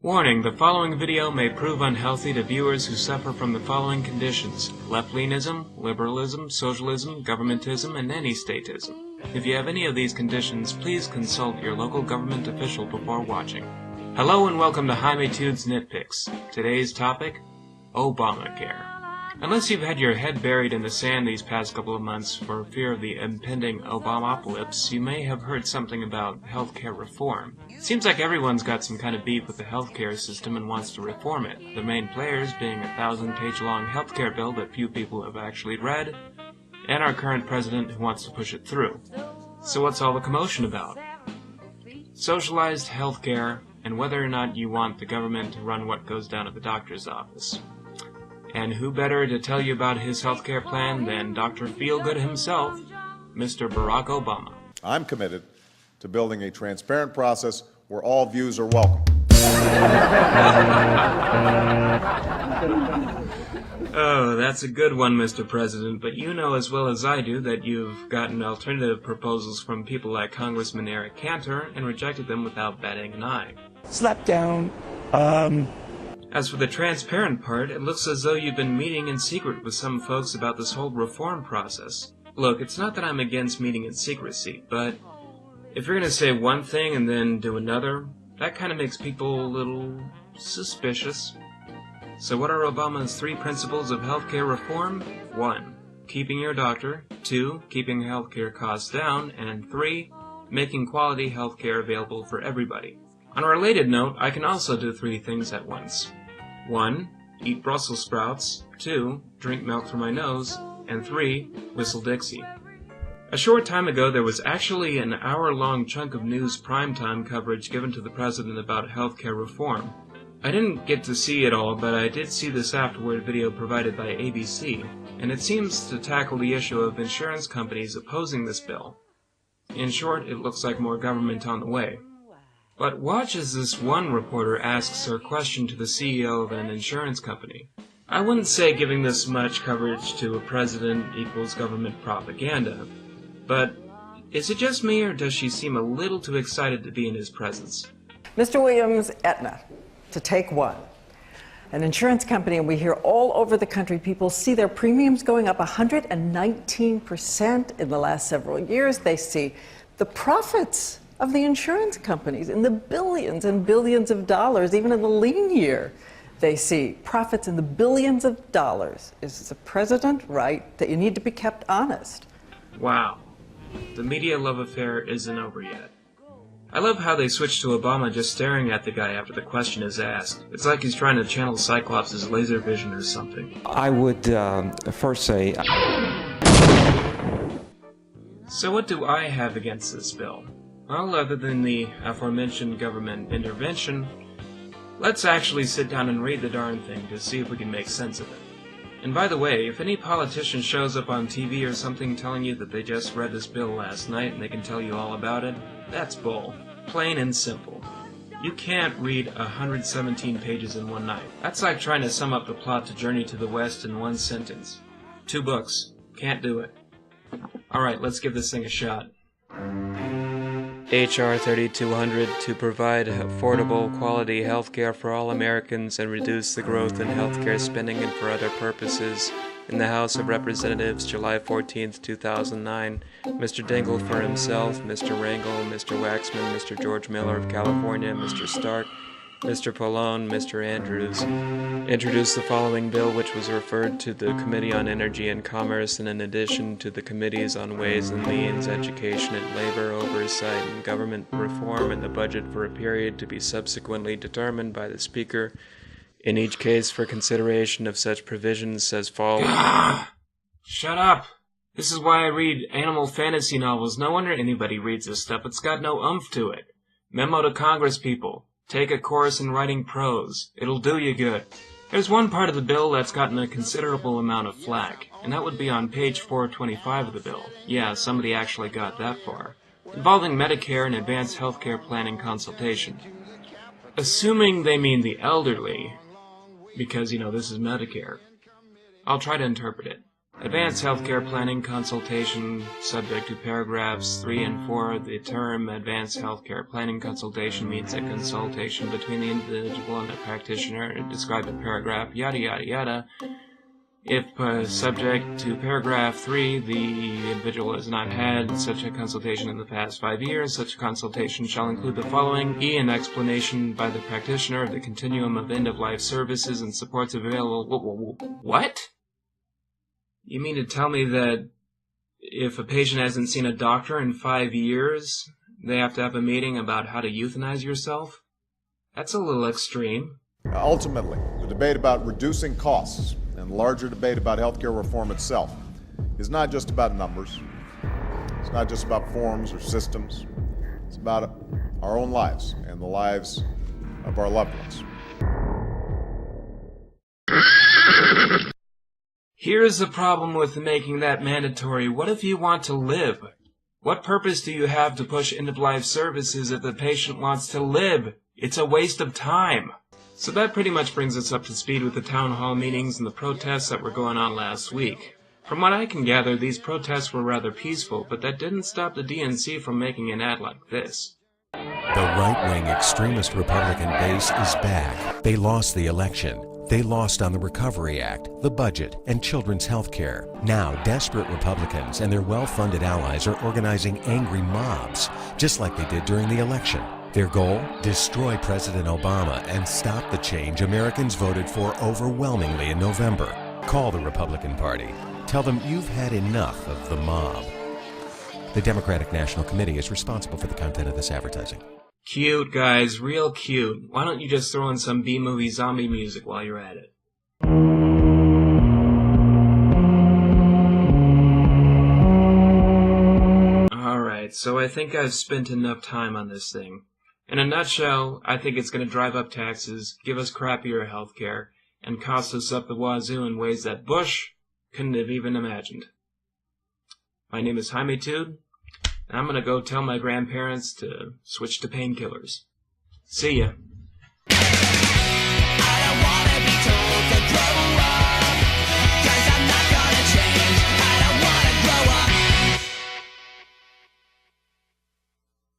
Warning, the following video may prove unhealthy to viewers who suffer from the following conditions: left-leanism, liberalism, socialism, governmentism, and any-statism. If you have any of these conditions, please consult your local government official before watching. Hello and welcome to Jaimetud's Nitpicks. Today's topic: Obamacare. Unless you've had your head buried in the sand these past couple of months for fear of the impending Obamapocalypse, you may have heard something about healthcare reform. Seems like everyone's got some kind of beef with the healthcare system and wants to reform it, the main players being a 1,000-page-long healthcare bill that few people have actually read, and our current president who wants to push it through. So what's all the commotion about? Socialized healthcare, and whether or not you want the government to run what goes down at the doctor's office. And who better to tell you about his healthcare plan than Dr. Feelgood himself, Mr. Barack Obama. I'm committed to building a transparent process where all views are welcome. Oh, that's a good one, Mr. President, but you know as well as I do that you've gotten alternative proposals from people like Congressman Eric Cantor and rejected them without batting an eye. Slap down. As for the transparent part, it looks as though you've been meeting in secret with some folks about this whole reform process. Look, it's not that I'm against meeting in secrecy, but if you're gonna say one thing and then do another, that kind of makes people a little suspicious. So what are Obama's 3 principles of healthcare reform? 1. Keeping your doctor. 2. Keeping healthcare costs down. And 3. Making quality healthcare available for everybody. On a related note, I can also do 3 things at once. 1. Eat Brussels sprouts. 2. Drink milk through my nose. And 3. Whistle Dixie. A short time ago, there was actually an hour-long chunk of news primetime coverage given to the president about healthcare reform. I didn't get to see it all, but I did see this afterward video provided by ABC, and it seems to tackle the issue of insurance companies opposing this bill. In short, it looks like more government on the way. But watch as this one reporter asks her question to the CEO of an insurance company. I wouldn't say giving this much coverage to a president equals government propaganda, but is it just me or does she seem a little too excited to be in his presence? Mr. Williams, Aetna, to take one. An insurance company, and we hear all over the country, people see their premiums going up 119% in the last several years. They see the profits of the insurance companies in the billions and billions of dollars, even in the lean year. They see profits in the billions of dollars. Is the president right that you need to be kept honest? Wow. The media love affair isn't over yet. I love how they switched to Obama just staring at the guy after the question is asked. It's like he's trying to channel Cyclops' laser vision or something. I would first say... So what do I have against this bill? Well, other than the aforementioned government intervention, let's actually sit down and read the darn thing to see if we can make sense of it. And by the way, if any politician shows up on TV or something telling you that they just read this bill last night and they can tell you all about it, that's bull. Plain and simple. You can't read 117 pages in one night. That's like trying to sum up the plot to Journey to the West in one sentence. 2 books. Can't do it. Alright, let's give this thing a shot. H.R. 3200 to provide affordable, quality health care for all Americans and reduce the growth in healthcare spending and for other purposes. In the House of Representatives, July 14, 2009, Mr. Dingell for himself, Mr. Rangel, Mr. Waxman, Mr. George Miller of California, Mr. Stark, Mr. Pallone, Mr. Andrews, introduced the following bill, which was referred to the Committee on Energy and Commerce, and in addition to the Committees on Ways and Means, Education and Labor, Oversight and Government Reform, and the budget for a period to be subsequently determined by the Speaker, in each case for consideration of such provisions as follows. Shut up! This is why I read animal fantasy novels. No wonder anybody reads this stuff. It's got no oomph to it. Memo to Congress people. Take a course in writing prose. It'll do you good. There's one part of the bill that's gotten a considerable amount of flack, and that would be on page 425 of the bill. Yeah, somebody actually got that far. Involving Medicare and advanced healthcare planning consultation. Assuming they mean the elderly, because, this is Medicare. I'll try to interpret it. Advanced healthcare planning consultation, subject to paragraphs 3 and 4. The term advanced healthcare planning consultation means a consultation between the individual and the practitioner, described in paragraph, yada yada yada. If subject to paragraph 3, the individual has not had such a consultation in the past 5 years, such a consultation shall include the following: E, an explanation by the practitioner of the continuum of end-of-life services and supports available. What? You mean to tell me that if a patient hasn't seen a doctor in 5 years, they have to have a meeting about how to euthanize yourself? That's a little extreme. Ultimately, the debate about reducing costs and the larger debate about healthcare reform itself is not just about numbers. It's not just about forms or systems. It's about our own lives and the lives of our loved ones. Here's the problem with making that mandatory. What if you want to live? What purpose do you have to push end-of-life services if the patient wants to live? It's a waste of time. So that pretty much brings us up to speed with the town hall meetings and the protests that were going on last week. From what I can gather, these protests were rather peaceful, but that didn't stop the DNC from making an ad like this. The right-wing extremist Republican base is back. They lost the election. They lost on the Recovery Act, the budget, and children's health care. Now, desperate Republicans and their well-funded allies are organizing angry mobs, just like they did during the election. Their goal? Destroy President Obama and stop the change Americans voted for overwhelmingly in November. Call the Republican Party. Tell them you've had enough of the mob. The Democratic National Committee is responsible for the content of this advertising. Cute, guys, real cute. Why don't you just throw in some B-movie zombie music while you're at it? Alright, so I think I've spent enough time on this thing. In a nutshell, I think it's going to drive up taxes, give us crappier healthcare, and cost us up the wazoo in ways that Bush couldn't have even imagined. My name is Jaimetud. I'm gonna go tell my grandparents to switch to painkillers. See ya. I don't wanna be told to grow